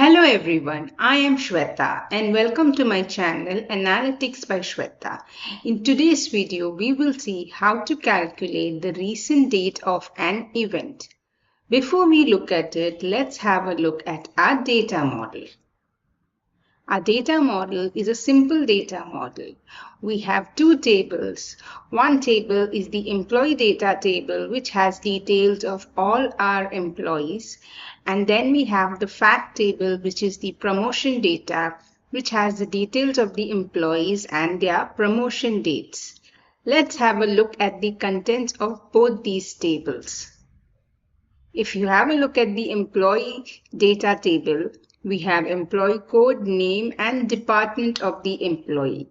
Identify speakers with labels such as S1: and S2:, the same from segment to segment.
S1: Hello everyone, I am Shweta and welcome to my channel Analytics by Shweta. In today's video, we will see how to calculate the recent date of an event. Before we look at it, let's have a look at our data model. Our data model is a simple data model. We have two tables. One table is the employee data table, which has details of all our employees. And then we have the fact table, which is the promotion data, which has the details of the employees and their promotion dates. Let's have a look at the contents of both these tables. If you have a look at the employee data table, we have employee code, name, and department of the employee.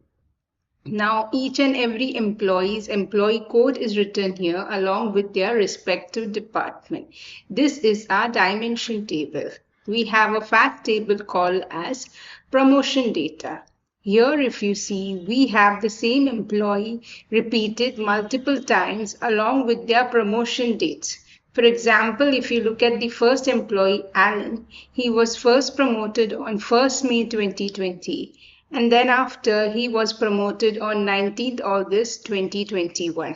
S1: Now, each and every employee's employee code is written here along with their respective department. This is our dimension table. We have a fact table called as promotion data. Here, if you see, we have the same employee repeated multiple times along with their promotion dates. For example, if you look at the first employee, Alan, he was first promoted on 1st May 2020, and then after he was promoted on 19th August 2021.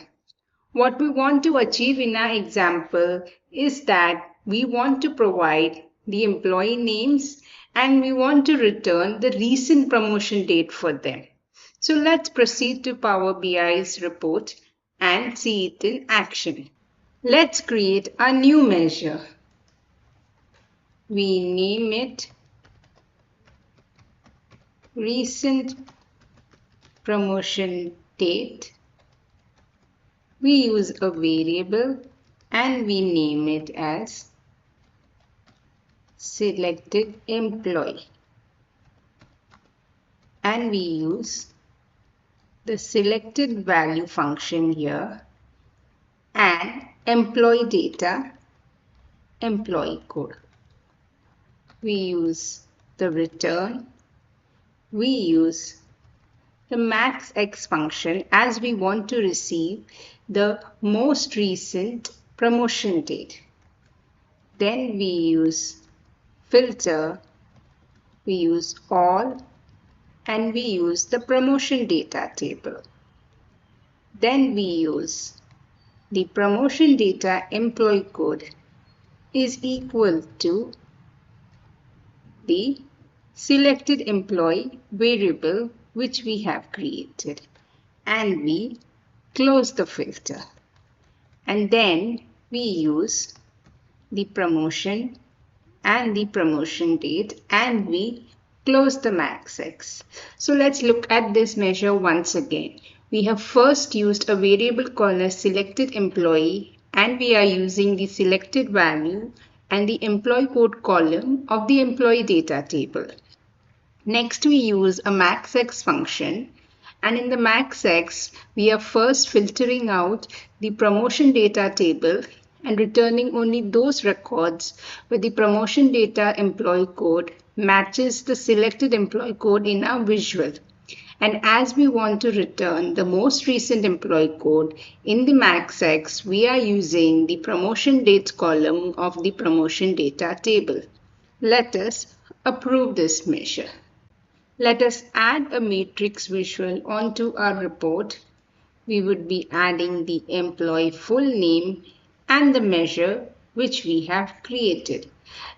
S1: What we want to achieve in our example is that we want to provide the employee names and we want to return the recent promotion date for them. So let's proceed to Power BI's report and see it in action. Let's create a new measure. We name it recent promotion date. We use a variable and we name it as selected employee. And we use the selected value function here and employee data, employee code. We use the return. We use the maxx function as we want to receive the most recent promotion date. Then we use filter, we use all, and we use the promotion data table. Then we use the promotion data employee code is equal to the selected employee variable which we have created, and we close the filter, and then we use the promotion and the promotion date and we close the maxx. So let's look at this measure once again. We have first used a variable called as selected employee and we are using the selected value and the employee code column of the employee data table. Next we use a maxx function, and in the maxx we are first filtering out the promotion data table and returning only those records where the promotion data employee code matches the selected employee code in our visual. And as we want to return the most recent employee code in the maxx, we are using the promotion dates column of the promotion data table. Let us approve this measure. Let us add a matrix visual onto our report. We would be adding the employee full name and the measure which we have created.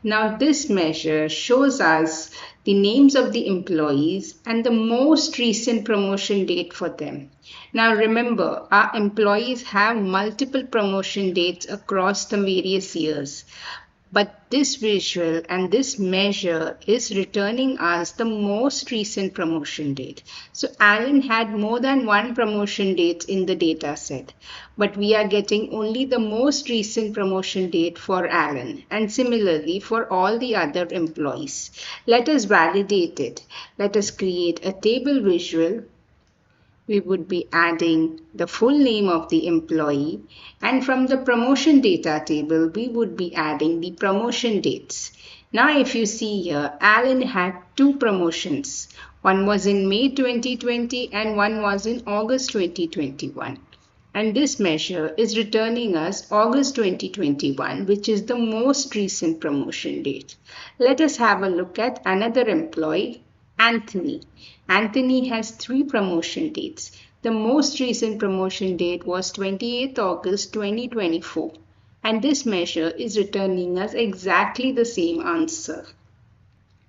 S1: Now this measure shows us the names of the employees and the most recent promotion date for them. Now remember, our employees have multiple promotion dates across the various years. But this visual and this measure is returning us the most recent promotion date. So Alan had more than one promotion date in the data set, but we are getting only the most recent promotion date for Alan, and similarly for all the other employees. Let us validate it. Let us create a table visual. We would be adding the full name of the employee, and from the promotion data table we would be adding the promotion dates. Now if you see here, Alan had two promotions. One was in May 2020 and one was in August 2021. And this measure is returning us August 2021, which is the most recent promotion date. Let us have a look at another employee, Anthony. Anthony has 3 promotion dates. The most recent promotion date was 28th August 2024. And this measure is returning us exactly the same answer.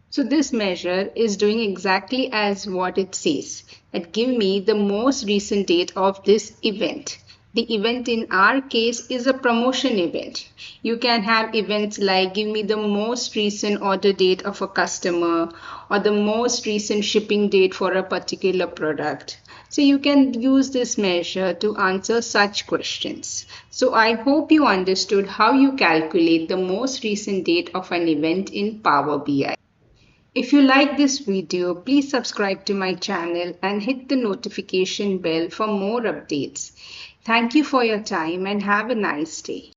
S1: So this measure is doing exactly as what it says, that give me the most recent date of this event. The event in our case is a promotion event. You can have events like give me the most recent order date of a customer or the most recent shipping date for a particular product. So you can use this measure to answer such questions. So I hope you understood how you calculate the most recent date of an event in Power BI. If you like this video, please subscribe to my channel and hit the notification bell for more updates. Thank you for your time and have a nice day.